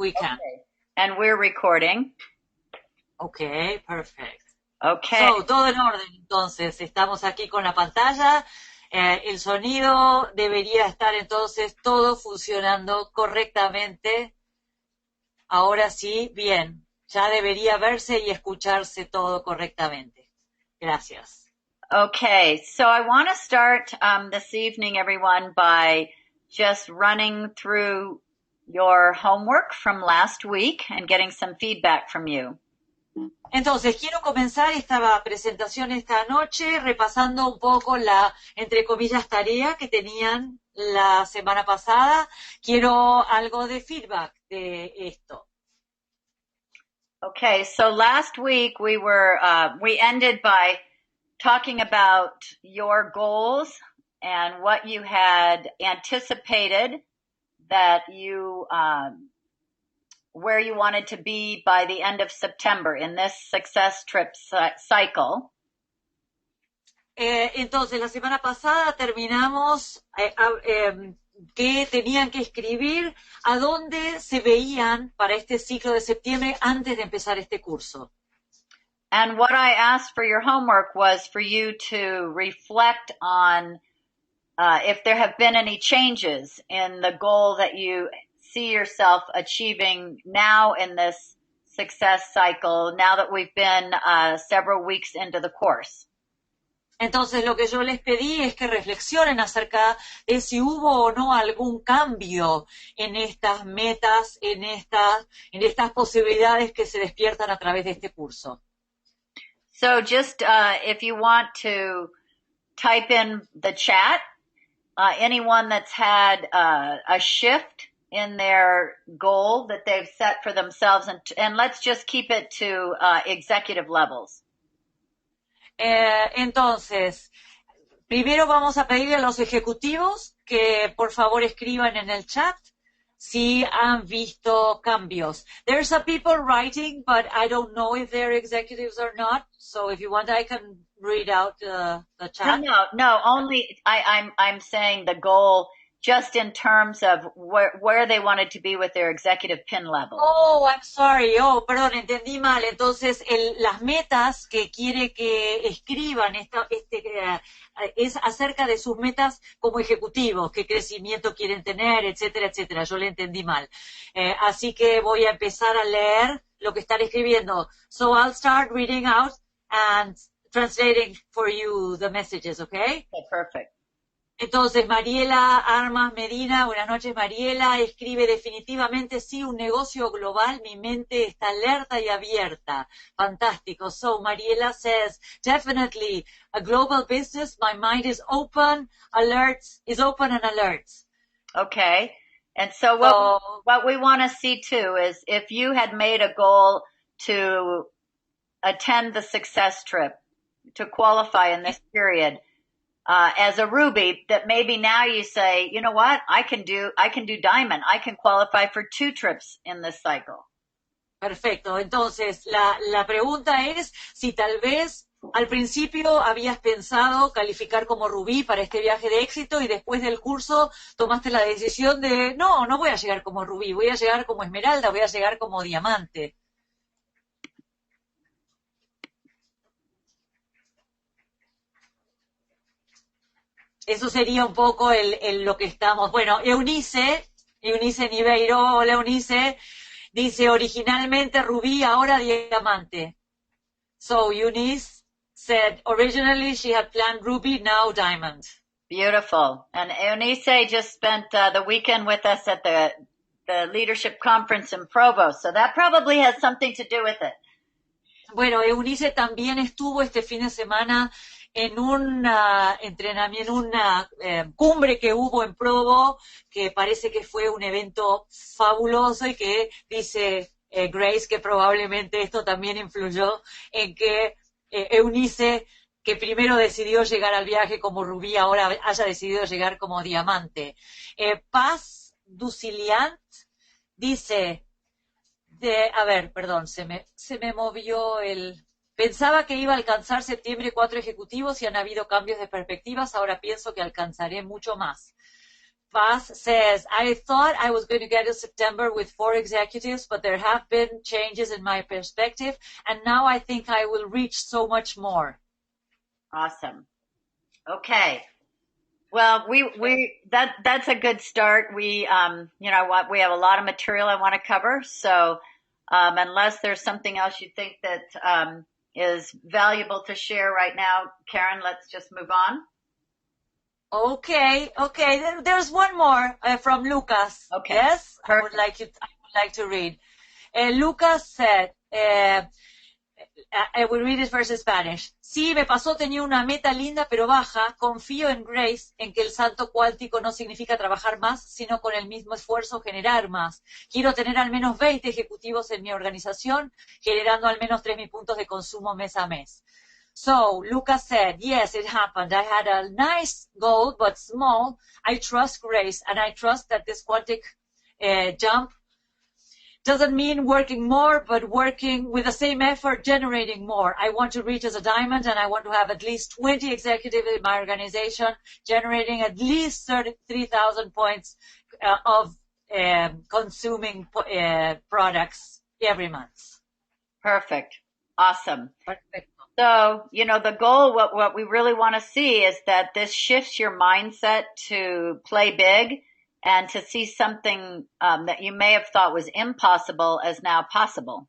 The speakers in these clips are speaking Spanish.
we can. Okay. And we're recording. Okay, perfect. Okay. So, todo en orden, entonces. Estamos aquí con la pantalla. El sonido debería estar entonces todo funcionando correctamente. Ahora sí, bien. Ya debería verse y escucharse todo correctamente. Gracias. Okay, so I want to start this evening, everyone, by just running through your homework from last week and getting some feedback from you. Entonces, quiero comenzar esta presentación esta noche repasando un poco la, entre comillas, tarea que tenían la semana pasada. Quiero algo de feedback de esto. Okay, so last week we ended by talking about your goals and what you had anticipated that you, where you wanted to be by the end of September in this success trip cycle. Entonces, la semana pasada terminamos que tenían que escribir a dónde se veían para este ciclo de septiembre antes de empezar este curso. And what I asked for your homework was for you to reflect on if there have been any changes in the goal that you see yourself achieving now in this success cycle, now that we've been several weeks into the course. Entonces, lo que yo les pedí es que reflexionen acerca de si hubo o no algún cambio en estas metas, en estas posibilidades que se despiertan a través de este curso. So just if you want to type in the chat, anyone that's had a shift in their goal that they've set for themselves, and let's just keep it to executive levels. Entonces, primero vamos a pedirle a los ejecutivos que por favor escriban en el chat si han visto cambios. There's some people writing, but I don't know if they're executives or not. So if you want, I can read out the chat. No. Only I'm saying the goal just in terms of where they wanted to be with their executive pin level. Oh, I'm sorry. Oh, perdón, entendí mal. Entonces, las metas que quiere que escriban es acerca de sus metas como ejecutivos, qué crecimiento quieren tener, etcétera, etcétera. Yo le entendí mal. Así que voy a empezar a leer lo que están escribiendo. So I'll start reading out and translating for you the messages, okay? Okay, perfect. Entonces, Mariela Armas Medina, buenas noches, Mariela, escribe definitivamente sí, un negocio global, mi mente está alerta y abierta. Fantástico. So, Mariela says, definitely, a global business, my mind is open, is open and alert. Okay. And so what we want to see too is if you had made a goal to attend the success trip, to qualify in this period, as a Ruby, that maybe now you say, you know what, I can do Diamond. I can qualify for 2 trips in this cycle. Perfecto. Entonces, la pregunta es si tal vez al principio habías pensado calificar como Rubí para este viaje de éxito y después del curso tomaste la decisión de, no voy a llegar como Rubí, voy a llegar como Esmeralda, voy a llegar como Diamante. Eso sería un poco lo que estamos. Bueno, Eunice Niveiro, hola Eunice, dice originalmente Rubí, ahora Diamante. So Eunice said originally she had planned Ruby, now Diamond. Beautiful. And Eunice just spent the weekend with us at the leadership conference in Provo, so that probably has something to do with it. Bueno, Eunice también estuvo este fin de semana en un entrenamiento, en una cumbre que hubo en Provo, que parece que fue un evento fabuloso y que dice Grace que probablemente esto también influyó en que Eunice, que primero decidió llegar al viaje como Rubí, ahora haya decidido llegar como Diamante. Paz Duciliant dice, se me movió Pensaba que iba a alcanzar septiembre 4 ejecutivos y han habido cambios de perspectivas, ahora pienso que alcanzaré mucho más. Vaz says, I thought I was going to get to September with 4 executives, but there have been changes in my perspective, and now I think I will reach so much more. Awesome. Okay. Well, that's a good start. We what, we have a lot of material I want to cover. So, unless there's something else you think that, is valuable to share right now, Karen, let's just move on. Okay. There's one more from Lucas. Okay. Yes, Perfect. I would like to read. Lucas said, I will read it first in Spanish. Sí, me pasó, tenía una meta linda pero baja. Confío en Grace, en que el salto cuántico no significa trabajar más, sino con el mismo esfuerzo generar más. Quiero tener al menos 20 ejecutivos en mi organización, generando al menos 3.000 puntos de consumo mes a mes. So, Lucas said, yes, it happened. I had a nice goal, but small. I trust Grace, and I trust that this quantic jump doesn't mean working more, but working with the same effort, generating more. I want to reach as a diamond, and I want to have at least 20 executives in my organization, generating at least 33,000 points of consuming products every month. Perfect. Awesome. Perfect. So, the goal, what we really want to see is that this shifts your mindset to play big and to see something that you may have thought was impossible as now possible.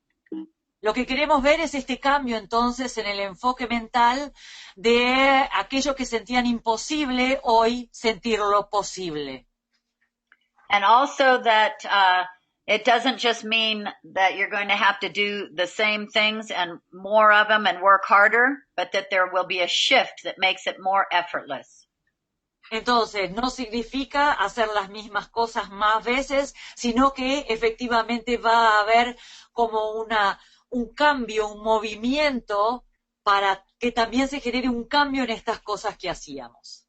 Lo que queremos ver es este cambio entonces en el enfoque mental de aquello que sentían imposible, hoy sentirlo posible. And also that it doesn't just mean that you're going to have to do the same things and more of them and work harder, but that there will be a shift that makes it more effortless. Entonces, no significa hacer las mismas cosas más veces, sino que efectivamente va a haber como un cambio, un movimiento para que también se genere un cambio en estas cosas que hacíamos.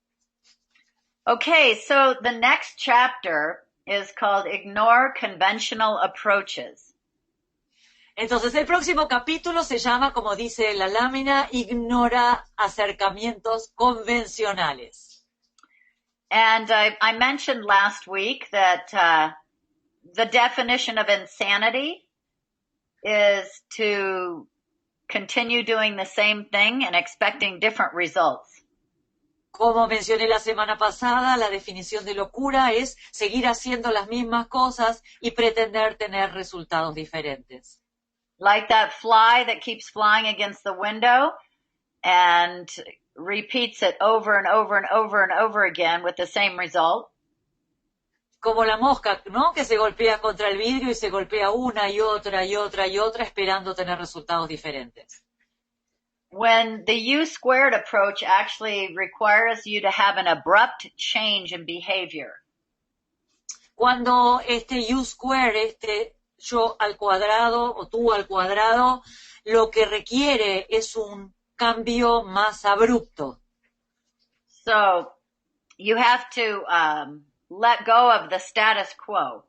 Okay, so the next chapter is called Ignore Conventional Approaches. Entonces, el próximo capítulo se llama, como dice la lámina, Ignora acercamientos convencionales. And I mentioned last week that the definition of insanity is to continue doing the same thing and expecting different results. Como mencioné la semana pasada, la definición de locura es seguir haciendo las mismas cosas y pretender tener resultados diferentes. Like that fly that keeps flying against the window and repeats it over and over and over and over again with the same result. Como la mosca, ¿no? Que se golpea contra el vidrio y se golpea una y otra y otra y otra esperando tener resultados diferentes. When the U2 approach actually requires you to have an abrupt change in behavior. Cuando este U2, este yo al cuadrado o tú al cuadrado, lo que requiere es un cambio más abrupto. So, you have to let go of the status quo.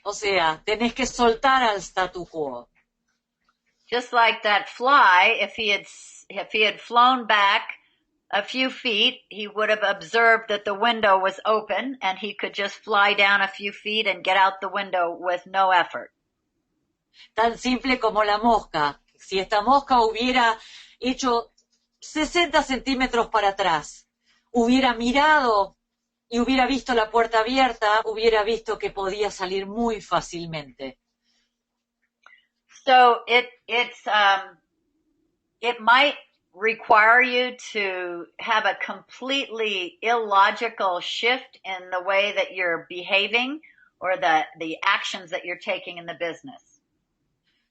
O sea, tenés que soltar al statu quo. Just like that fly, if he had flown back a few feet, he would have observed that the window was open and he could just fly down a few feet and get out the window with no effort. Tan simple como la mosca. Si esta mosca hubiera hecho 60 centímetros para atrás, hubiera mirado y hubiera visto la puerta abierta, hubiera visto que podía salir muy fácilmente. So it might require you to have a completely illogical shift in the way that you're behaving or the actions that you're taking in the business.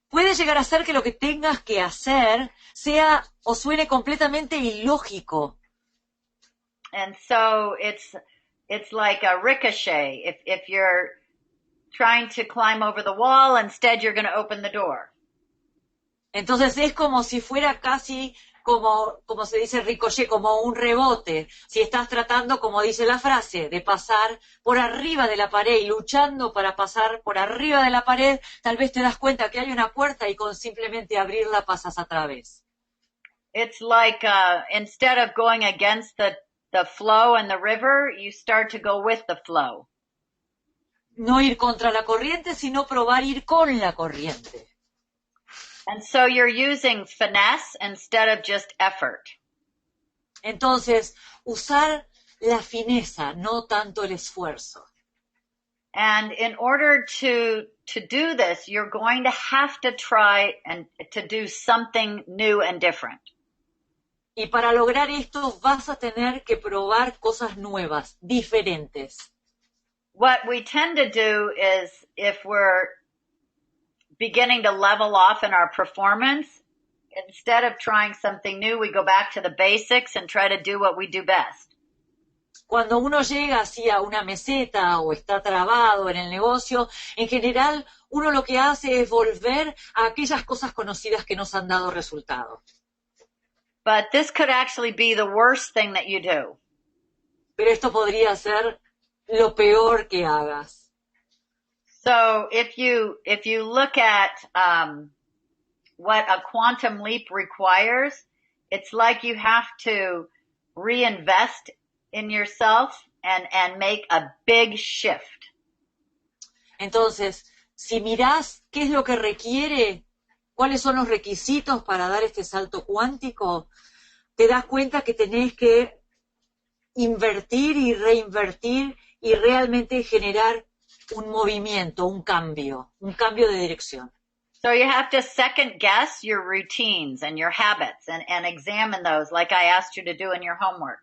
Puede llegar a ser que lo que tengas que hacer sea o suene completamente ilógico. And so it's like a ricochet. If you're trying to climb over the wall, instead you're going to open the door. Entonces es como si fuera casi como se dice ricochet, como un rebote. Si estás tratando, como dice la frase, de pasar por arriba de la pared y luchando para pasar por arriba de la pared, tal vez te das cuenta que hay una puerta y con simplemente abrirla pasas a través. It's like instead of going against the flow and the river, you start to go with the flow. No ir contra la corriente, sino probar ir con la corriente. And so you're using finesse instead of just effort. Entonces, usar la fineza, no tanto el esfuerzo. And in order to do this, you're going to have to try and to do something new and different. Y para lograr esto vas a tener que probar cosas nuevas, diferentes. What we tend to do is if we're beginning to level off in our performance, instead of trying something new, we go back to the basics and try to do what we do best. Cuando uno llega así a una meseta o está trabado en el negocio, en general uno lo que hace es volver a aquellas cosas conocidas que nos han dado resultado. But this could actually be the worst thing that you do. Pero esto podría ser lo peor que hagas. So if you look at what a quantum leap requires, it's like you have to reinvest in yourself and make a big shift. Entonces, si mirás qué es lo que requiere, cuáles son los requisitos para dar este salto cuántico, te das cuenta que tenés que invertir y reinvertir y realmente generar un movimiento, un cambio de dirección. So you have to second guess your routines and your habits and examine those like I asked you to do in your homework.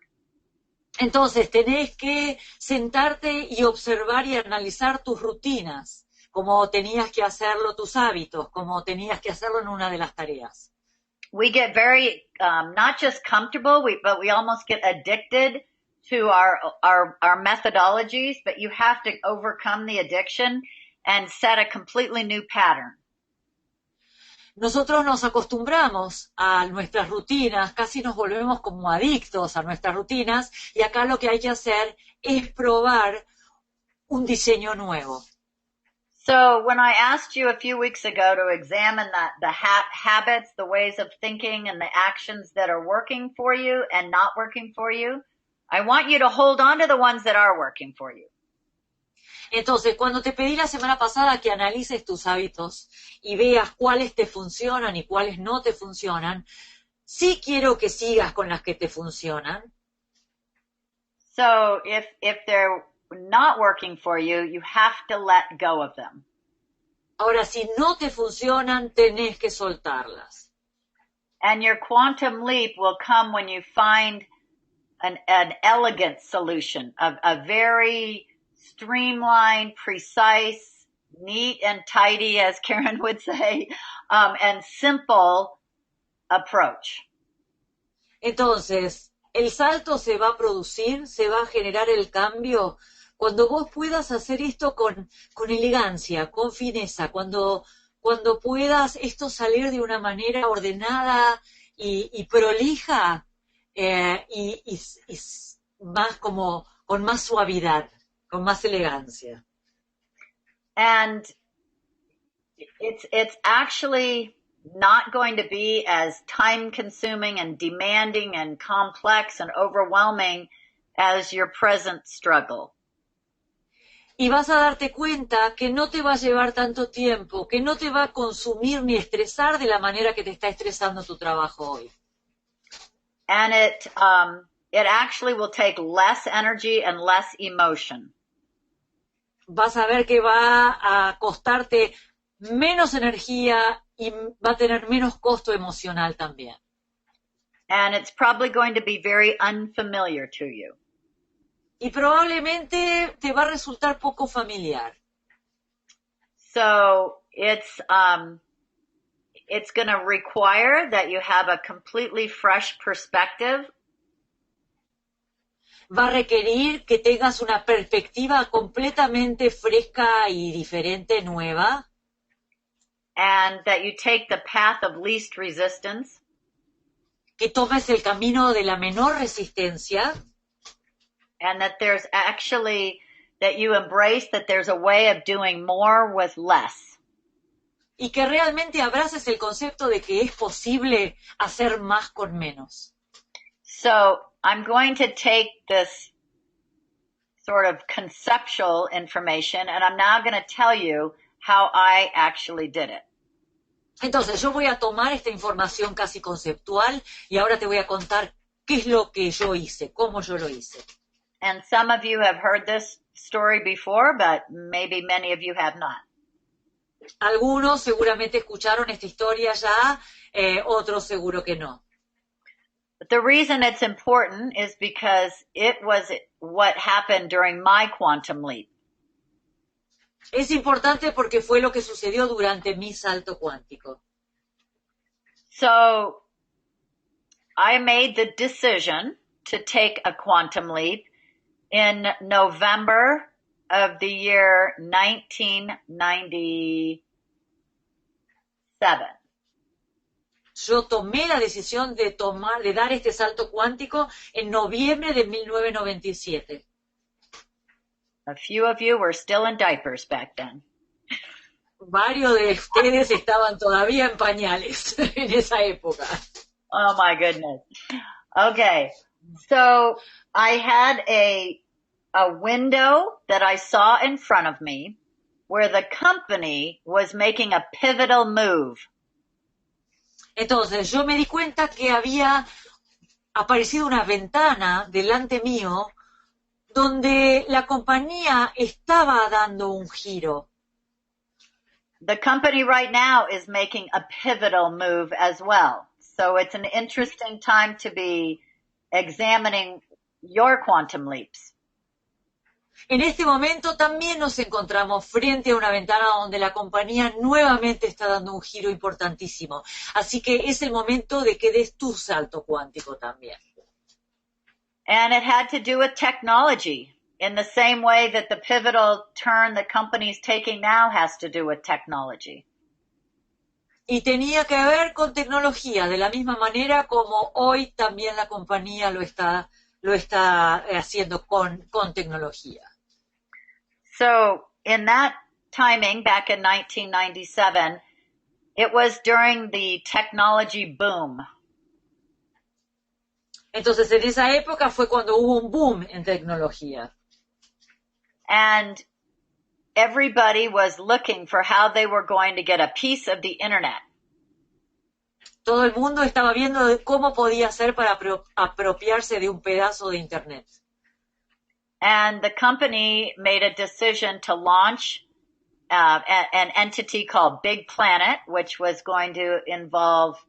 Entonces, tenés que sentarte y observar y analizar tus rutinas, como tenías que hacerlo, tus hábitos, como tenías que hacerlo en una de las tareas. We get very, not just comfortable, but we almost get addicted to our methodologies, but you have to overcome the addiction and set a completely new pattern. Nosotros nos acostumbramos a nuestras rutinas, casi nos volvemos como adictos a nuestras rutinas, y acá lo que hay que hacer es probar un diseño nuevo. So when I asked you a few weeks ago to examine the habits, the ways of thinking, and the actions that are working for you and not working for you, I want you to hold on to the ones that are working for you. Entonces, cuando te pedí la semana pasada que analices tus hábitos y veas cuáles te funcionan y cuáles no te funcionan, sí quiero que sigas con las que te funcionan. So if they're not working for you, you have to let go of them. Ahora, si no te funcionan, tenés que soltarlas. And your quantum leap will come when you find an elegant solution, a very streamlined, precise, neat and tidy, as Karen would say, and simple approach. Entonces, el salto se va a producir, se va a generar el cambio cuando vos puedas hacer esto con elegancia, con fineza, cuando puedas esto salir de una manera ordenada y prolija y más como con más suavidad, con más elegancia. And it's actually not going to be as time consuming and demanding and complex and overwhelming as your present struggle. Y vas a darte cuenta que no te va a llevar tanto tiempo, que no te va a consumir ni estresar de la manera que te está estresando tu trabajo hoy. And it actually will take less energy and less emotion. Vas a ver que va a costarte menos energía y va a tener menos costo emocional también. And it's probably going to be very unfamiliar to you. Y probablemente te va a resultar poco familiar. So it's going to require that you have a completely fresh perspective. Va a requerir que tengas una perspectiva completamente fresca y diferente, nueva. And that you take the path of least resistance. Que tomes el camino de la menor resistencia. And that there's actually, that you embrace that there's a way of doing more with less. Y que realmente abraces el concepto de que es posible hacer más con menos. So I'm going to take this sort of conceptual information and I'm now going to tell you how I actually did it. Entonces, yo voy a tomar esta información casi conceptual y ahora te voy a contar qué es lo que yo hice, cómo yo lo hice. And some of you have heard this story before, but maybe many of you have not. Algunos seguramente escucharon esta historia ya, otros seguro que no. But the reason it's important is because it was what happened during my quantum leap. Es importante porque fue lo que sucedió durante mi salto cuántico. So I made the decision to take a quantum leap in November of the year 1997. Yo tomé la decisión de dar este salto cuántico en noviembre de 1997. A few of you were still in diapers back then. Varios de ustedes estaban todavía en pañales en esa época. Oh my goodness. Okay. So I had a window that I saw in front of me where the company was making a pivotal move. Entonces yo me di cuenta que había aparecido una ventana delante mío donde la compañía estaba dando un giro. The company right now is making a pivotal move as well. So it's an interesting time to be examining your quantum leaps. En este momento también nos encontramos frente a una ventana donde la compañía nuevamente está dando un giro importantísimo. Así que es el momento de que des tu salto cuántico también. And it had to do with technology in the same way that the pivotal turn the company's taking now has to do with technology. Y tenía que ver con tecnología, de la misma manera como hoy también la compañía lo está haciendo con tecnología. So in that timing, back in 1997, it was during the technology boom. Entonces, en esa época fue cuando hubo un boom en tecnología. And everybody was looking for how they were going to get a piece of the internet. Todo el mundo estaba viendo cómo podía hacer para apropiarse de un pedazo de internet. And the company made a decision to launch an entity called Big Planet, which was going to involve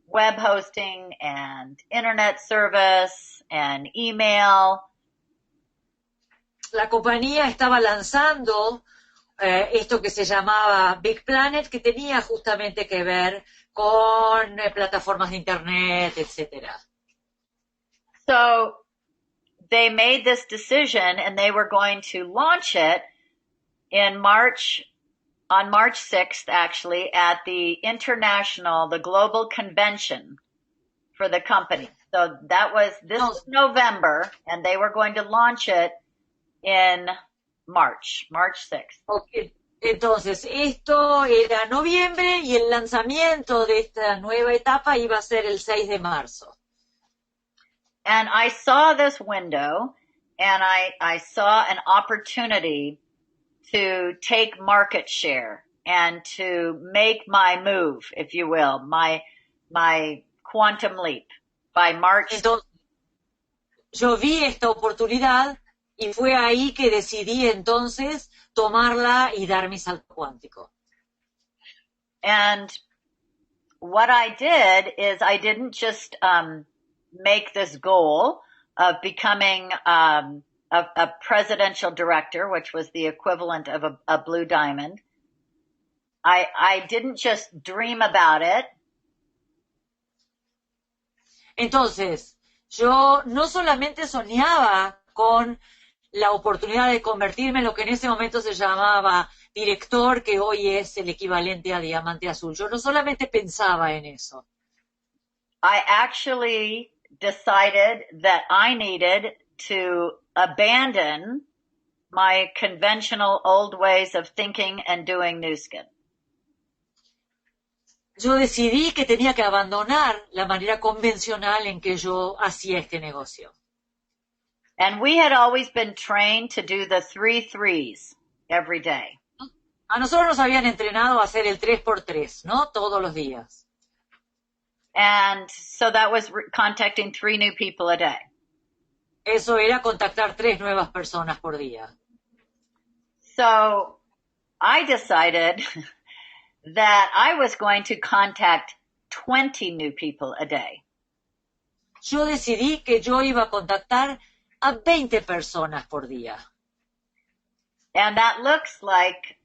web hosting and internet service and email. La compañía estaba lanzando esto que se llamaba Big Planet, que tenía justamente que ver con plataformas de internet, etcétera. So they made this decision and they were going to launch it in on March 6th, actually, at the global convention for the company. So this was November, and they were going to launch it in March 6th. Okay. Entonces, esto era noviembre y el lanzamiento de esta nueva etapa iba a ser el 6 de marzo. And I saw this window, and I saw an opportunity to take market share and to make my move, if you will, my quantum leap by March. Entonces, yo vi esta oportunidad y fue ahí que decidí entonces tomarla y dar mi salto cuántico. And what I did is I didn't just make this goal of becoming a presidential director, which was the equivalent of a blue diamond. I didn't just dream about it. Entonces, yo no solamente soñaba con la oportunidad de convertirme en lo que en ese momento se llamaba director, que hoy es el equivalente a diamante azul. Yo no solamente pensaba en eso. I actually decided that I needed to abandon my conventional old ways of thinking and doing new skin. yo decidí que tenía que abandonar la manera convencional en que yo hacía este negocio. And we had always been trained to do the 3 threes every day. A nosotros nos habían entrenado a hacer el 3x3, ¿no? Todos los días. And so that was contacting 3 new people a day. Eso era contactar 3 nuevas personas por día. So I decided that I was going to contact 20 new people a day. Yo decidí que yo iba a contactar a 20 personas por día. And that looks like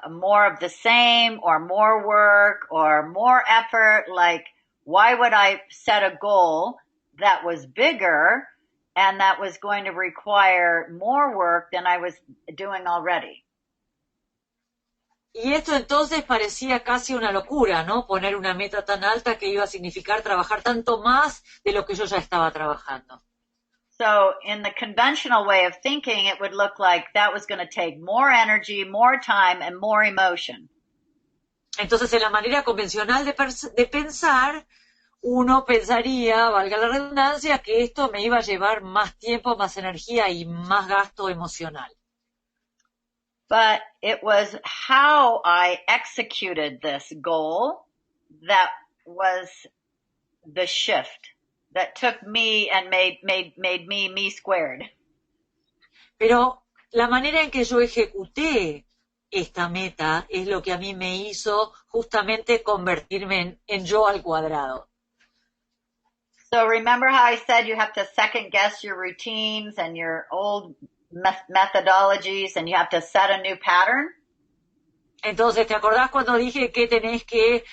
more of the same or more work or more effort. Like, why would I set a goal that was bigger and that was going to require more work than I was doing already? Y esto entonces parecía casi una locura, ¿no? Poner una meta tan alta que iba a significar trabajar tanto más de lo que yo ya estaba trabajando. So in the conventional way of thinking, it would look like that was going to take more energy, more time, and more emotion. Entonces, en la manera convencional de pensar, uno pensaría, valga la redundancia, que esto me iba a llevar más tiempo, más energía y más gasto emocional. But it was how I executed this goal that was the shift that took me and made me squared. Pero la manera en que yo ejecuté esta meta es lo que a mí me hizo justamente convertirme en yo al cuadrado. So remember how I said you have to second guess your routines and your old methodologies and you have to set a new pattern? Entonces, ¿te acordás cuando dije que tenés que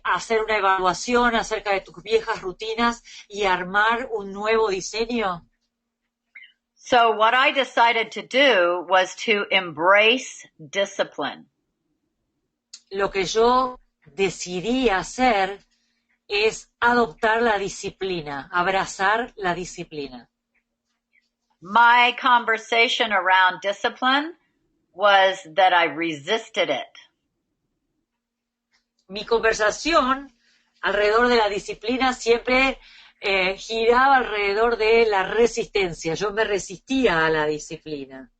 hacer una evaluación acerca de tus viejas rutinas y armar un nuevo diseño? So what I decided to do was to embrace discipline. Lo que yo decidí hacer es adoptar la disciplina, abrazar la disciplina. My conversation around discipline was that I resisted it. Mi conversación alrededor de la disciplina siempre giraba alrededor de la resistencia. Yo me resistía a la disciplina.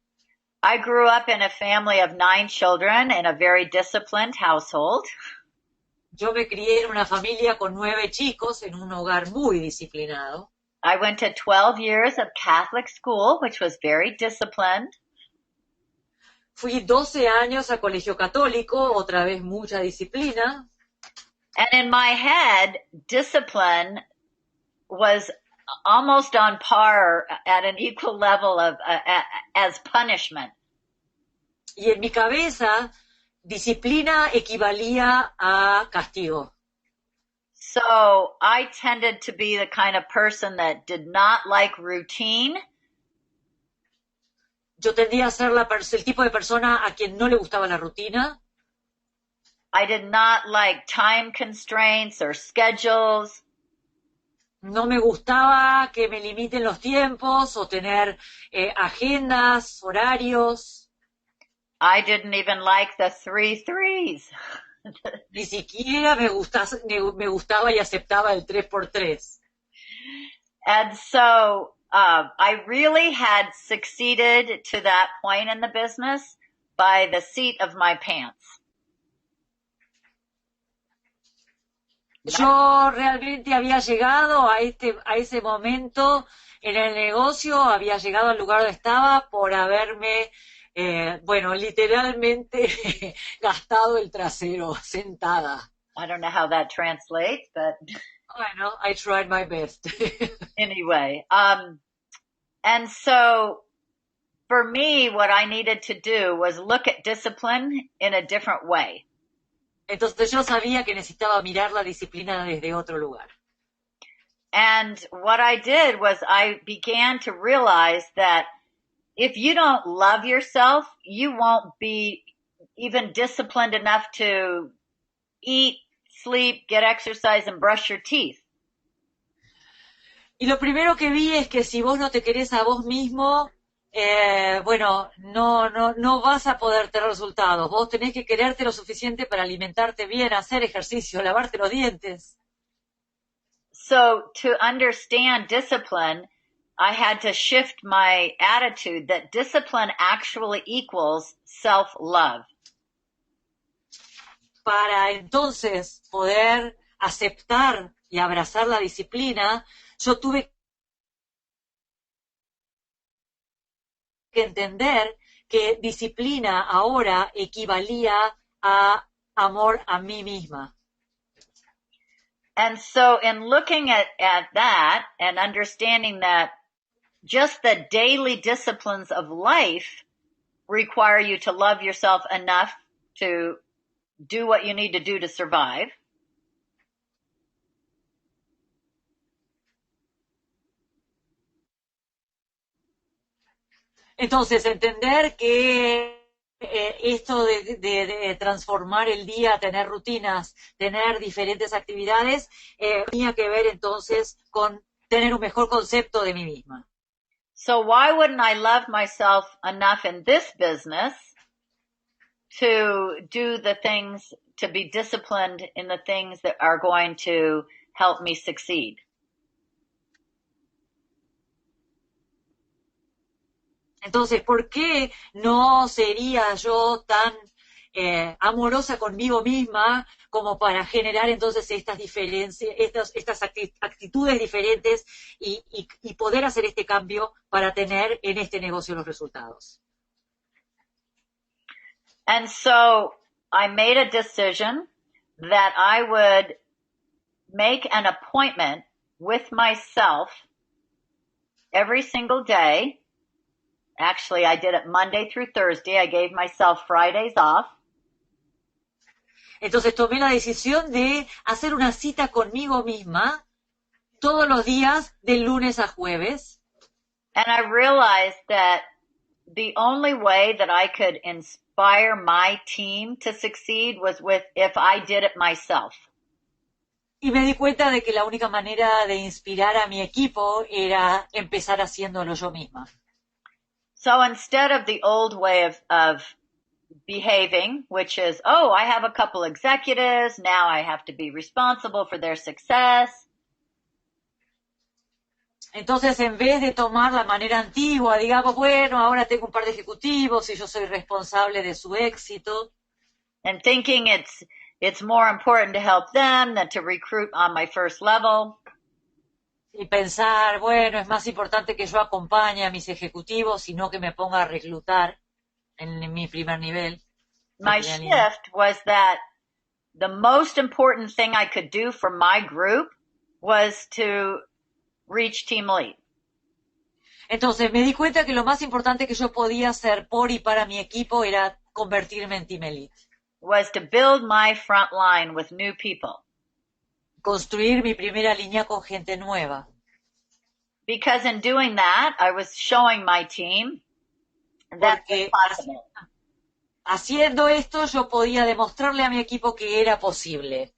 I grew up in a family of 9 children in a very disciplined household. Yo me crié en una familia con 9 chicos en un hogar muy disciplinado. I went to 12 years of Catholic school, which was very disciplined. Fui 12 años a colegio católico, otra vez mucha disciplina. And in my head, discipline was almost on par at an equal level of as punishment. Y en mi cabeza, disciplina equivalía a castigo. So I tended to be the kind of person that did not like routine. Yo tendía a ser el tipo de persona a quien no le gustaba la rutina. I did not like time constraints or schedules. No me gustaba que me limiten los tiempos o tener agendas, horarios. I didn't even like the 3 threes. Ni siquiera me gustaba y aceptaba el 3x3. And so I really had succeeded to that point in the business by the seat of my pants. Yo realmente había llegado a ese momento en el negocio, había llegado al lugar donde estaba por haberme, literalmente gastado el trasero sentada. I don't know how that translates, but bueno, I tried my best. Anyway, and so for me, what I needed to do was look at discipline in a different way. Entonces yo sabía que necesitaba mirar la disciplina desde otro lugar. And what I did was I began to realize that if you don't love yourself, you won't be even disciplined enough to eat, sleep, get exercise, and brush your teeth. Y lo primero que vi es que si vos no te querés a vos mismo, bueno, no vas a poder tener resultados. Vos tenés que quererte lo suficiente para alimentarte bien, hacer ejercicio, lavarte los dientes. So to understand discipline, I had to shift my attitude that discipline actually equals self-love. Para entonces poder aceptar y abrazar la disciplina, yo tuve que entender que disciplina ahora equivalía a amor a mí misma. And so in looking at that and understanding that just the daily disciplines of life require you to love yourself enough to do what you need to do to survive. Entonces, entender que esto de transformar el día, tener rutinas, tener diferentes actividades, tenía que ver entonces con tener un mejor concepto de mí misma. So why wouldn't I love myself enough in this business to do the things, to be disciplined in the things that are going to help me succeed? Entonces, ¿por qué no sería yo tan amorosa conmigo misma como para generar entonces estas diferencias, estas actitudes diferentes y poder hacer este cambio para tener en este negocio los resultados? And so I made a decision that I would make an appointment with myself every single day. Actually, I did it Monday through Thursday. I gave myself Fridays off. Entonces tomé la decisión de hacer una cita conmigo misma todos los días de lunes a jueves. And I realized that the only way that I could inspire my team to succeed was if I did it myself. Y me di cuenta de que la única manera de inspirar a mi equipo era empezar haciéndolo yo misma. So instead of the old way of behaving, which is, oh, I have a couple executives, now I have to be responsible for their success. Entonces, en vez de tomar la manera antigua, digamos, bueno, ahora tengo un par de ejecutivos y yo soy responsable de su éxito. And thinking it's more important to help them than to recruit on my first level. Y pensar, bueno, es más importante que yo acompañe a mis ejecutivos y no que me ponga a reclutar en mi primer nivel. My shift was that the most important thing I could do for my group was to reach team lead. Entonces me di cuenta que lo más importante que yo podía hacer por y para mi equipo era convertirme en team elite. Was to build my front line with new people. Construir mi primera línea con gente nueva. Because in doing that, I was showing my team that it's possible. Haciendo esto, yo podía demostrarle a mi equipo que era posible.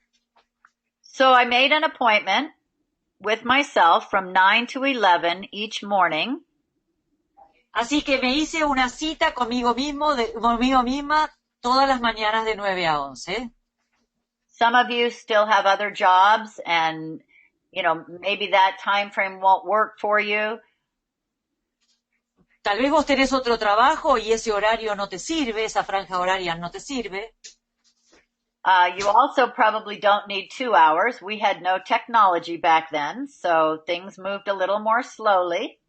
So I made an appointment with myself from 9 to 11 each morning. Así que me hice una cita conmigo misma todas las mañanas de 9 a 11. Some of you still have other jobs and, maybe that time frame won't work for you. Tal vez vos tenés otro trabajo y ese horario no te sirve, esa franja horaria no te sirve. You also probably don't need 2 hours. We had no technology back then, so things moved a little more slowly.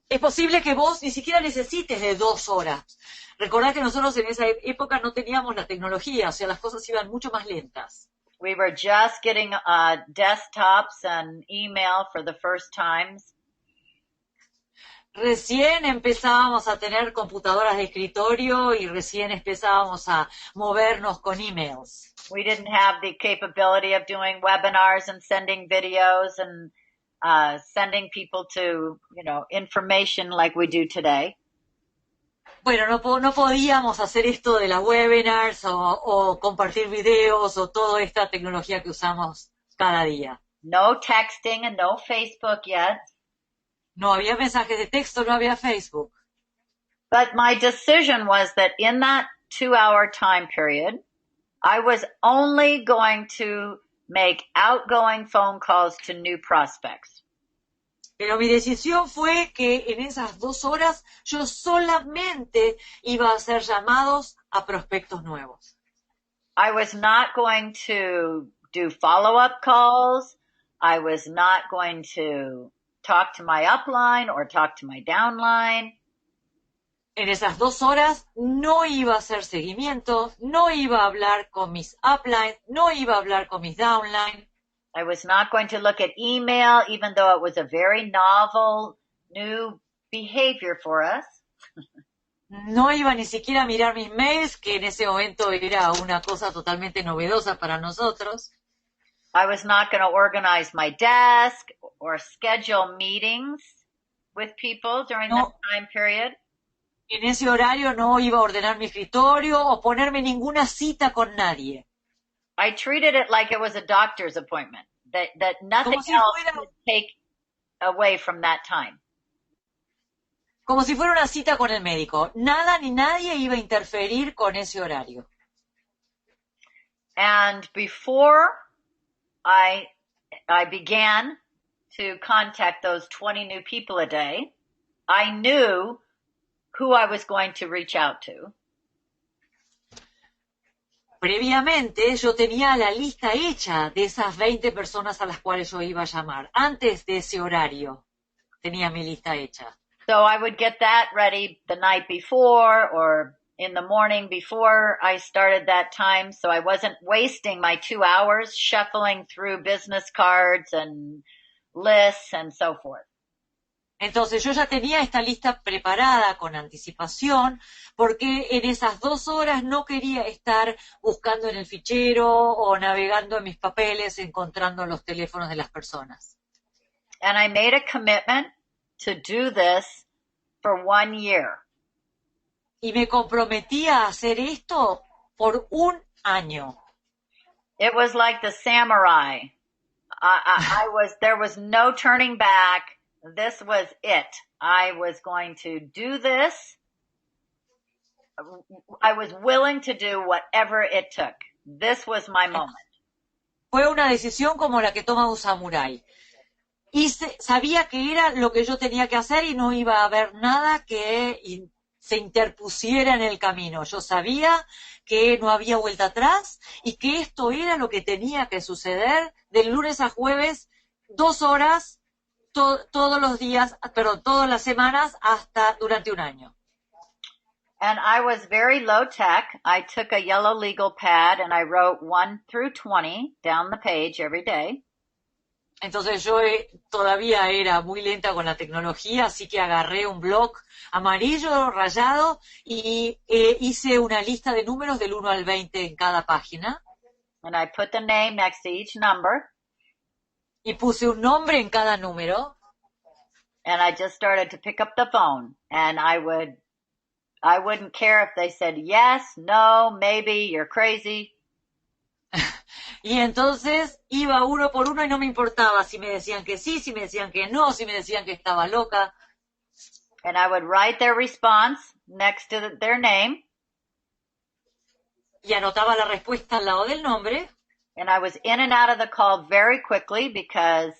Es posible que vos ni siquiera necesites de 2 horas. Recordad que nosotros en esa época no teníamos la tecnología, o sea, las cosas iban mucho más lentas. We were just getting desktops and email for the first times. Recién empezábamos a tener computadoras de escritorio y recién empezábamos a movernos con emails. We didn't have the capability of doing webinars and sending videos and sending people to, information like we do today. Bueno, no podíamos hacer esto de las webinars o compartir videos o toda esta tecnología que usamos cada día. No texting and no Facebook yet. No había mensajes de texto, no había Facebook. But my decision was that in that 2-hour time period, I was only going to make outgoing phone calls to new prospects. Pero mi decisión fue que en esas 2 horas yo solamente iba a hacer llamados a prospectos nuevos. I was not going to do follow-up calls. I was not going to talk to my upline or talk to my downline. En esas 2 horas no iba a hacer seguimiento, no iba a hablar con mis upline, no iba a hablar con mis downline. I was not going to look at email, even though it was a very novel, new behavior for us. No iba ni siquiera a mirar mis mails, que en ese momento era una cosa totalmente novedosa para nosotros. I was not going to organize my desk or schedule meetings with people during that time period. En ese horario no iba a ordenar mi escritorio o ponerme ninguna cita con nadie. I treated it like it was a doctor's appointment, that nothing else would take away from that time. Como si fuera una cita con el médico. Nada ni nadie iba a interferir con ese horario. And before I began to contact those 20 new people a day, I knew who I was going to reach out to. Previamente yo tenía la lista hecha de esas 20 personas a las cuales yo iba a llamar. Antes de ese horario tenía mi lista hecha. So I would get that ready the night before or in the morning before I started that time, so I wasn't wasting my 2 hours shuffling through business cards and lists and so forth. Entonces yo ya tenía esta lista preparada con anticipación porque en esas 2 horas no quería estar buscando en el fichero o navegando en mis papeles, encontrando los teléfonos de las personas. And I made a commitment to do this for 1 year. Y me comprometí a hacer esto por 1 año. It was like the samurai. There was no turning back. This was it. I was going to do this. I was willing to do whatever it took. This was my moment. Fue una decisión como la que toma un samurái. Y sabía que era lo que yo tenía que hacer y no iba a haber nada que se interpusiera en el camino. Yo sabía que no había vuelta atrás y que esto era lo que tenía que suceder de lunes a jueves, 2 horas, todos los días, todas las semanas hasta durante 1 año. And I was very low tech. I took a yellow legal pad and I wrote 1 through 20 down the page every day. Entonces yo todavía era muy lenta con la tecnología, así que agarré un bloc amarillo rayado y hice una lista de números del 1 al 20 en cada página. And I put the name next to each number. Y puse un nombre en cada número. And I just started to pick up the phone. And I wouldn't care if they said yes, no, maybe, you're crazy. Y entonces iba uno por uno y no me importaba si me decían que sí, si me decían que no, si me decían que estaba loca. And I would write their response next to their name. Y anotaba la respuesta al lado del nombre. And I was in and out of the call very quickly because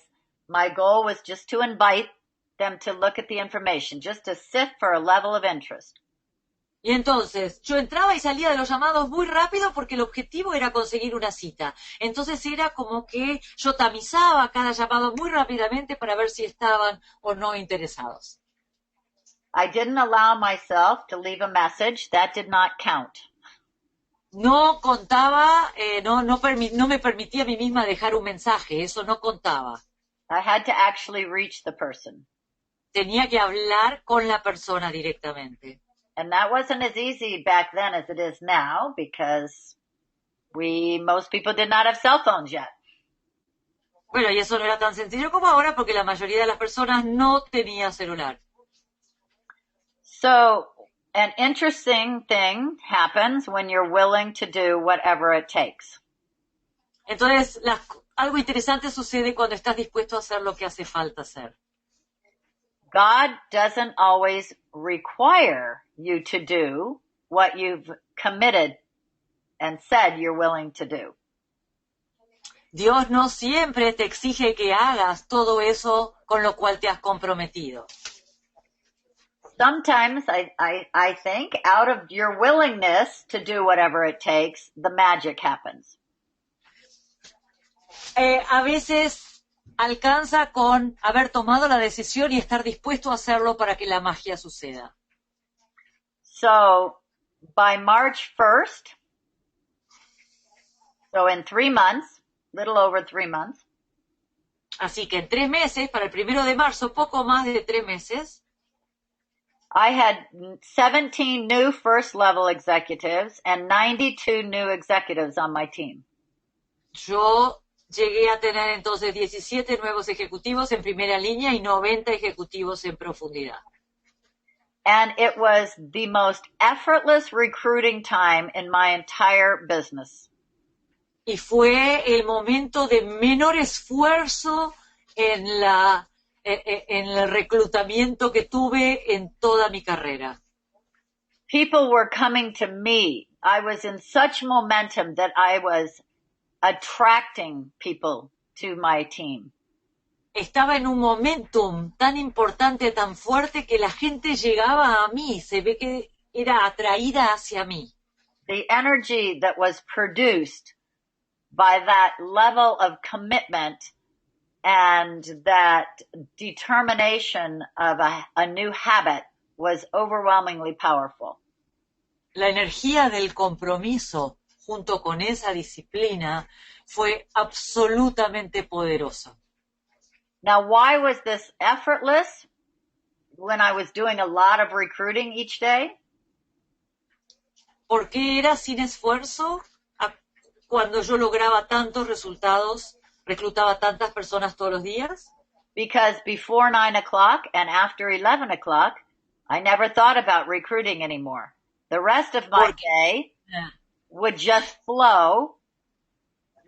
my goal was just to invite them to look at the information, just to sift for a level of interest. Y entonces yo entraba y salía de los llamados muy rápido porque el objetivo era conseguir una cita. Entonces era como que yo tamizaba cada llamado muy rápidamente para ver si estaban o no interesados. I didn't allow myself to leave a message. That did not count. No contaba, no me permitía a mí misma dejar un mensaje, eso no contaba. I had to actually reach the person. Tenía que hablar con la persona directamente. And that wasn't as easy back then as it is now because most people did not have cell phones yet. Bueno, y eso no era tan sencillo como ahora porque la mayoría de las personas no tenía celular. So, an interesting thing happens when you're willing to do whatever it takes. Entonces, algo interesante sucede cuando estás dispuesto a hacer lo que hace falta hacer. God doesn't always require you to do what you've committed and said you're willing to do. Dios no siempre te exige que hagas todo eso con lo cual te has comprometido. Sometimes I think out of your willingness to do whatever it takes, the magic happens. A veces alcanza con haber tomado la decisión y estar dispuesto a hacerlo para que la magia suceda. So by March 1st, so in 3 months, little over 3 months. Así que en 3 meses, para el 1 de marzo, poco más de 3 meses, I had 17 new first level executives and 92 new executives on my team. yo llegué a tener entonces 17 nuevos ejecutivos en primera línea y 90 ejecutivos en profundidad. And it was the most effortless recruiting time in my entire business. Y fue el momento de menor esfuerzo en el reclutamiento que tuve en toda mi carrera. People were coming to me. I was in such momentum that I was attracting people to my team. Estaba en un momentum tan importante, tan fuerte, que la gente llegaba a mí, se ve que era atraída hacia mí. The energy that was produced by that level of commitment and that determination of a new habit was overwhelmingly powerful. La energía del compromiso junto con esa disciplina fue absolutamente poderosa. Now, why was this effortless when I was doing a lot of recruiting each day? ¿Por qué era sin esfuerzo cuando yo lograba tantos resultados, reclutaba tantas personas todos los días? Because before 9 o'clock and after 11 o'clock, I never thought about recruiting anymore. The rest of my day would just flow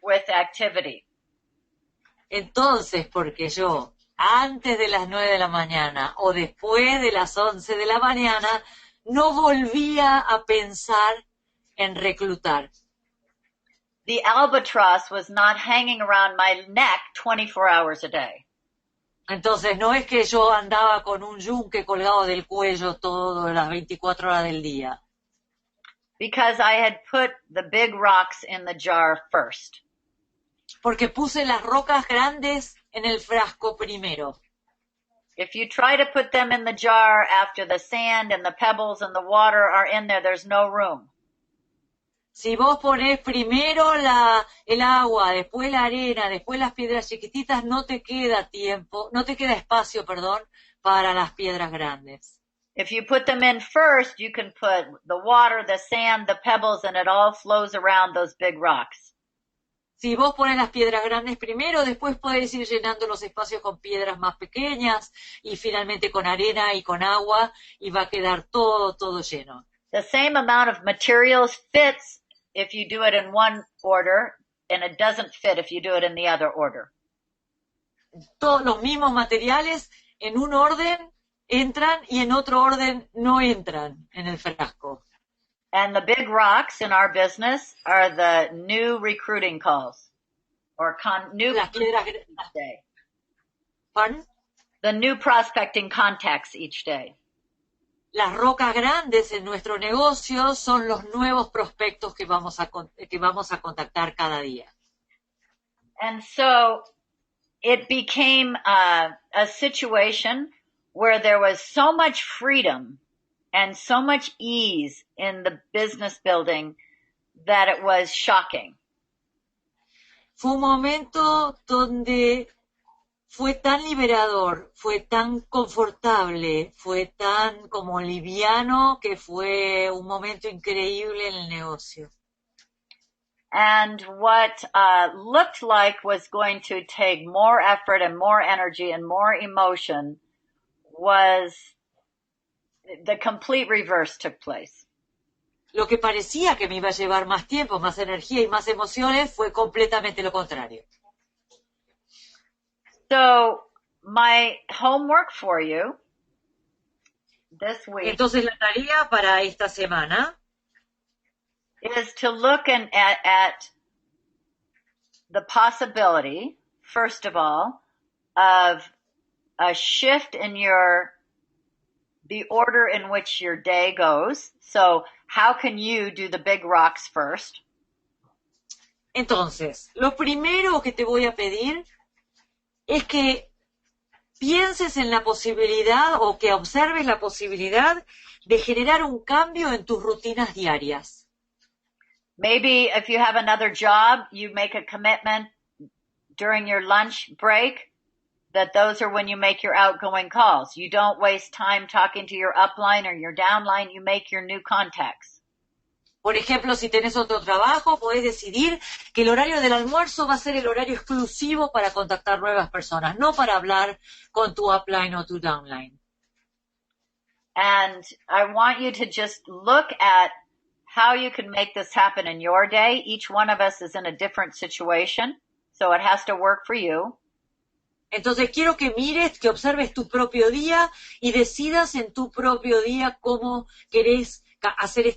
with activity. Entonces, porque yo, antes de las 9 de la mañana o después de las 11 de la mañana, no volvía a pensar en reclutar. The albatross was not hanging around my neck 24 hours a day. Entonces, no es que yo andaba con un yunque colgado del cuello todas las 24 horas del día. Because I had put the big rocks in the jar first. Porque puse las rocas grandes en el frasco primero. If you try to put them in the jar after the sand and the pebbles and the water are in there, there's no room. Si vos ponés primero el agua, después la arena, después las piedras chiquititas, no te queda espacio, para las piedras grandes. If you put them in first, you can put the water, the sand, the pebbles, and it all flows around those big rocks. Si vos pones las piedras grandes primero, después podés ir llenando los espacios con piedras más pequeñas y finalmente con arena y con agua y va a quedar todo lleno. The same amount of materials fits if you do it in one order, and it doesn't fit if you do it in the other order. Todos los mismos materiales en un orden entran y en otro orden no entran en el frasco. And the big rocks in our business are the new recruiting calls or new Las piedras each day. ¿Pardon? The new prospecting contacts each day. Las rocas grandes en nuestro negocio son los nuevos prospectos que vamos a contactar cada día. And so it became a situation where there was so much freedom and so much ease in the business building that it was shocking. Fue un momento donde fue tan liberador, fue tan confortable, fue tan como liviano que fue un momento increíble en el negocio. And what looked like was going to take more effort and more energy and more emotion was the complete reverse took place. Lo que parecía que me iba a llevar más tiempo, más energía y más emociones fue completamente lo contrario. So my homework for you this week Entonces la tarea para esta semana is to look at the possibility, first of all, of a shift in the order in which your day goes. So how can you do the big rocks first? Entonces, lo primero que te voy a pedir es que pienses en la posibilidad o que observes la posibilidad de generar un cambio en tus rutinas diarias. Maybe if you have another job, you make a commitment during your lunch break that those are when you make your outgoing calls. You don't waste time talking to your upline or your downline. You make your new contacts. Por ejemplo, si tenés otro trabajo, podés decidir que el horario del almuerzo va a ser el horario exclusivo para contactar nuevas personas, no para hablar con tu upline o tu downline. And I want you to just look at how you can make this happen in your day. Each one of us is in a different situation, so it has to work for you. Entonces quiero que mires, que observes tu propio día y decidas en tu propio día cómo querés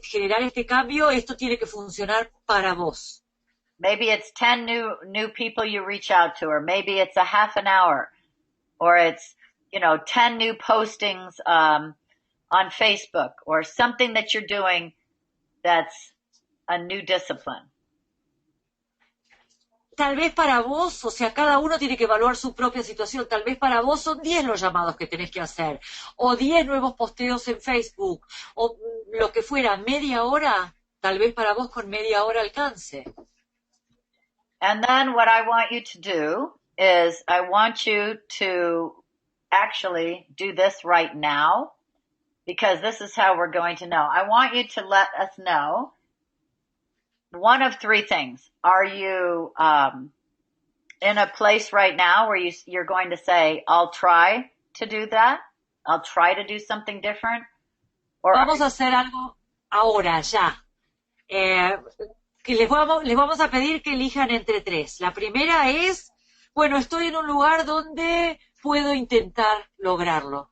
generar este cambio. Esto tiene que funcionar para vos. Maybe it's 10 new people you reach out to, or maybe it's a half an hour, or it's, 10 new postings on Facebook, or something that you're doing that's a new discipline. Tal vez para vos, o sea, cada uno tiene que evaluar su propia situación. Tal vez para vos son 10 los llamados que tenés que hacer, o 10 nuevos posteos en Facebook, o lo que fuera, media hora, tal vez para vos con media hora alcance. And then what I want you to do is I want you to actually do this right now, because this is how we're going to know. I want you to let us know one of three things. Are you in a place right now where you're going to say, I'll try to do that? I'll try to do something different? Or vamos a hacer algo ahora, ya. Que les vamos a pedir que elijan entre tres. La primera es, bueno, estoy en un lugar donde puedo intentar lograrlo.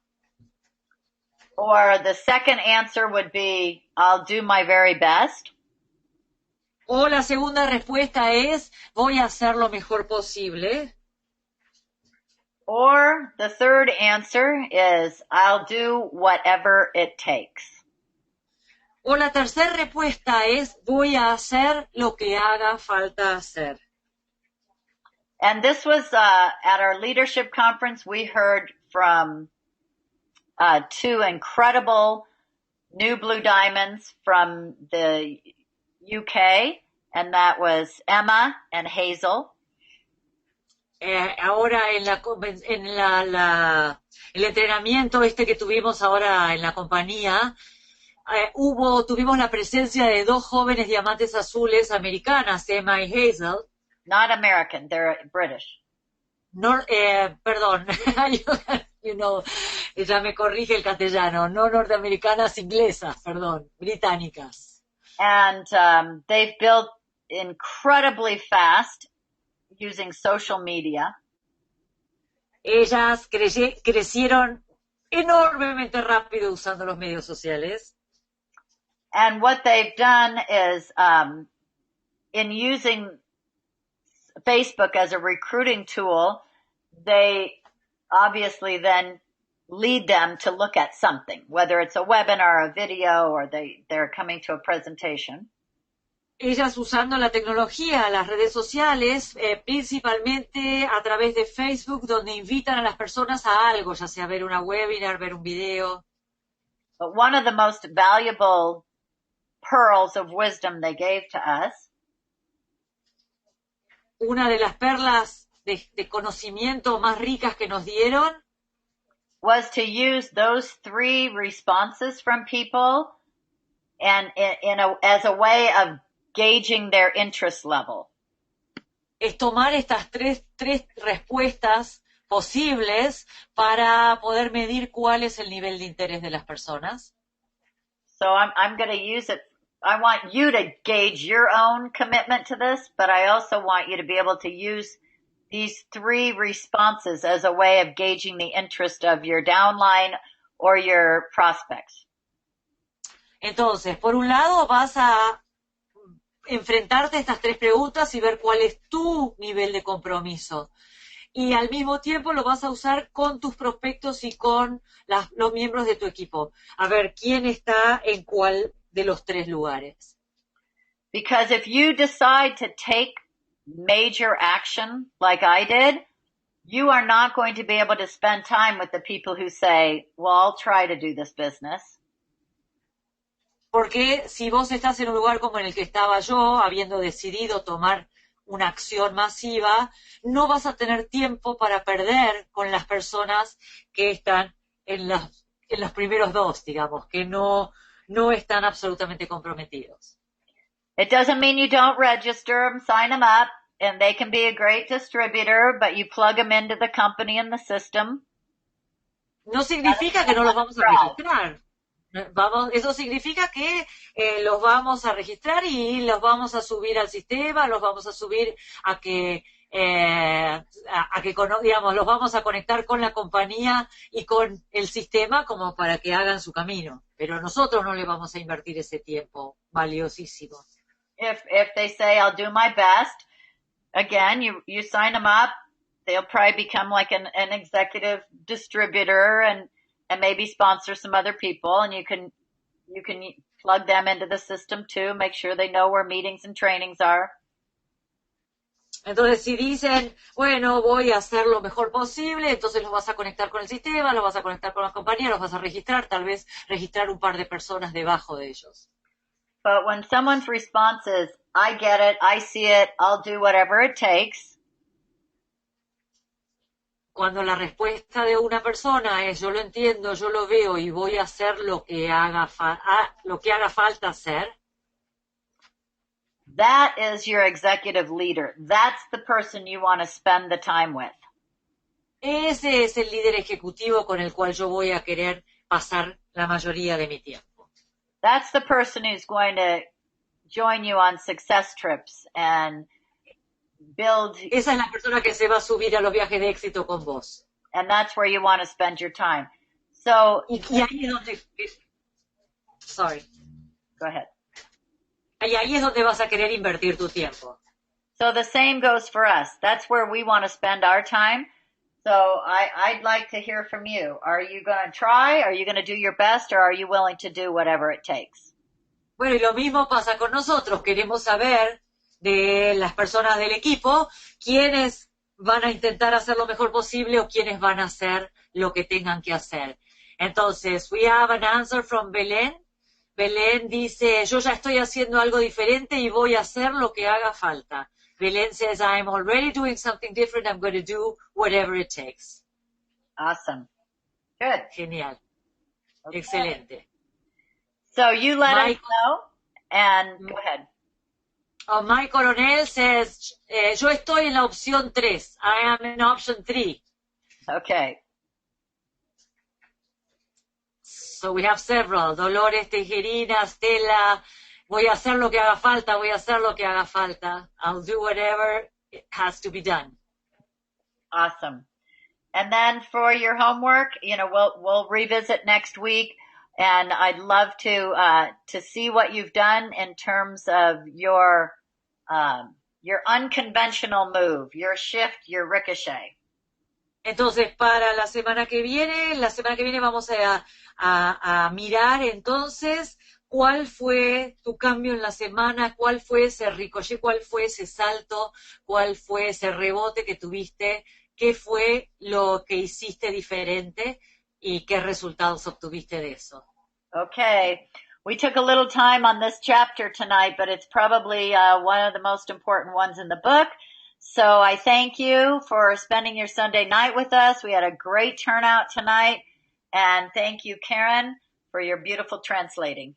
Or the second answer would be, I'll do my very best. O la segunda respuesta es, voy a hacer lo mejor posible. Or the third answer is, I'll do whatever it takes. O la tercera respuesta es, voy a hacer lo que haga falta hacer. And this was at our leadership conference. We heard from two incredible new blue diamonds from the UK, and that was Emma and Hazel. Ahora en el entrenamiento que tuvimos ahora en la compañía, tuvimos la presencia de dos jóvenes diamantes azules americanas, Emma y Hazel. Not American, they're British. Perdón, ya me corrige el castellano, no norteamericanas, inglesas, perdón, británicas. And they've built incredibly fast using social media. Ellas crecieron enormemente rápido usando los medios sociales. And what they've done is, in using Facebook as a recruiting tool, they obviously then lead them to look at something, whether it's a webinar, a video, or they're coming to a presentation. Ellas usando la tecnología, las redes sociales, principalmente a través de Facebook, donde invitan a las personas a algo, ya sea ver una webinar, ver un video. But one of the most valuable pearls of wisdom they gave to us una de las perlas de conocimiento más ricas que nos dieron was to use those three responses from people and as a way of gauging their interest level. Es tomar estas tres respuestas posibles para poder medir cuál es el nivel de interés de las personas. So I'm going to use it. I want you to gauge your own commitment to this, but I also want you to be able to use these three responses as a way of gauging the interest of your downline or your prospects? Entonces, por un lado vas a enfrentarte a estas tres preguntas y ver cuál es tu nivel de compromiso. Y al mismo tiempo lo vas a usar con tus prospectos y con los miembros de tu equipo. A ver quién está en cuál de los tres lugares. Because if you decide to take major action like I did, you are not going to be able to spend time with the people who say, well, I'll try to do this business. Porque si vos estás en un lugar como en el que estaba yo, habiendo decidido tomar una acción masiva, no vas a tener tiempo para perder con las personas que están en los primeros dos, digamos, que no están absolutamente comprometidos. It doesn't mean you don't register them, sign them up, and they can be a great distributor, but you plug them into the company and the system. No significa que no los vamos a registrar. Eso significa que los vamos a registrar y los vamos a subir al sistema, los vamos a subir a que digamos, los vamos a conectar con la compañía y con el sistema como para que hagan su camino. Pero nosotros no le vamos a invertir ese tiempo valiosísimo. If they say, I'll do my best, again, you sign them up, they'll probably become like an executive distributor and maybe sponsor some other people, and you can plug them into the system too, make sure they know where meetings and trainings are. Entonces, si dicen, bueno, voy a hacer lo mejor posible, entonces los vas a conectar con el sistema, los vas a conectar con la compañía, los vas a registrar, tal vez registrar un par de personas debajo de ellos. But when someone's response is, I get it, I see it, I'll do whatever it takes. Cuando la respuesta de una persona es, yo lo entiendo, yo lo veo y voy a hacer lo que haga falta hacer. That is your executive leader. That's the person you want to spend the time with. Ese es el líder ejecutivo con el cual yo voy a querer pasar la mayoría de mi tiempo. That's the person who's going to join you on success trips and build. Esa es la persona que se va a subir a los viajes de éxito con vos. And that's where you want to spend your time. So. Y ahí es donde. Sorry. Go ahead. Y ahí es donde vas a querer invertir tu tiempo. So the same goes for us. That's where we want to spend our time. So I'd like to hear from you. Are you going to try? Are you going to do your best? Or are you willing to do whatever it takes? Bueno, y lo mismo pasa con nosotros. Queremos saber de las personas del equipo quiénes van a intentar hacer lo mejor posible o quiénes van a hacer lo que tengan que hacer. Entonces, we have an answer from Belén. Belén dice, yo ya estoy haciendo algo diferente y voy a hacer lo que haga falta. Belén says, I'm already doing something different. I'm going to do whatever it takes. Awesome. Good. Genial. Okay. Excelente. So you let us know and go ahead. Mike Coronel says, yo estoy en la opción 3. I am in option 3. Okay. So we have several. Dolores Tejerina, Stella, voy a hacer lo que haga falta, voy a hacer lo que haga falta. I'll do whatever it has to be done. Awesome. And then for your homework, we'll revisit next week, and I'd love to see what you've done in terms of your unconventional move, your shift, your ricochet. Entonces, para la semana que viene vamos a mirar entonces cuál fue tu cambio en la semana, cuál fue ese ricochet, cuál fue ese salto, cuál fue ese rebote que tuviste, qué fue lo que hiciste diferente y qué resultados obtuviste de eso. Okay. We took a little time on this chapter tonight, but it's probably one of the most important ones in the book. So I thank you for spending your Sunday night with us. We had a great turnout tonight. And thank you, Karen, for your beautiful translating.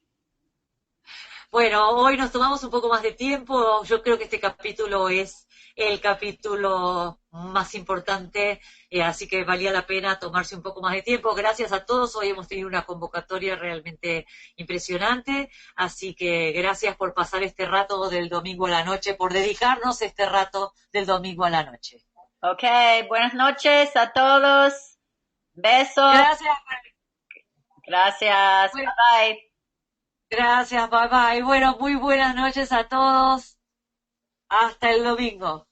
Bueno, hoy nos tomamos un poco más de tiempo. Yo creo que este capítulo es el capítulo más importante, así que valía la pena tomarse un poco más de tiempo. Gracias a todos. Hoy hemos tenido una convocatoria realmente impresionante, así que gracias por pasar este rato del domingo a la noche, por dedicarnos este rato del domingo a la noche. Okay, buenas noches a todos. Besos. Gracias. Gracias. Bueno, Bye bye. gracias, bye bye. Bueno, muy buenas noches a todos. Hasta el domingo.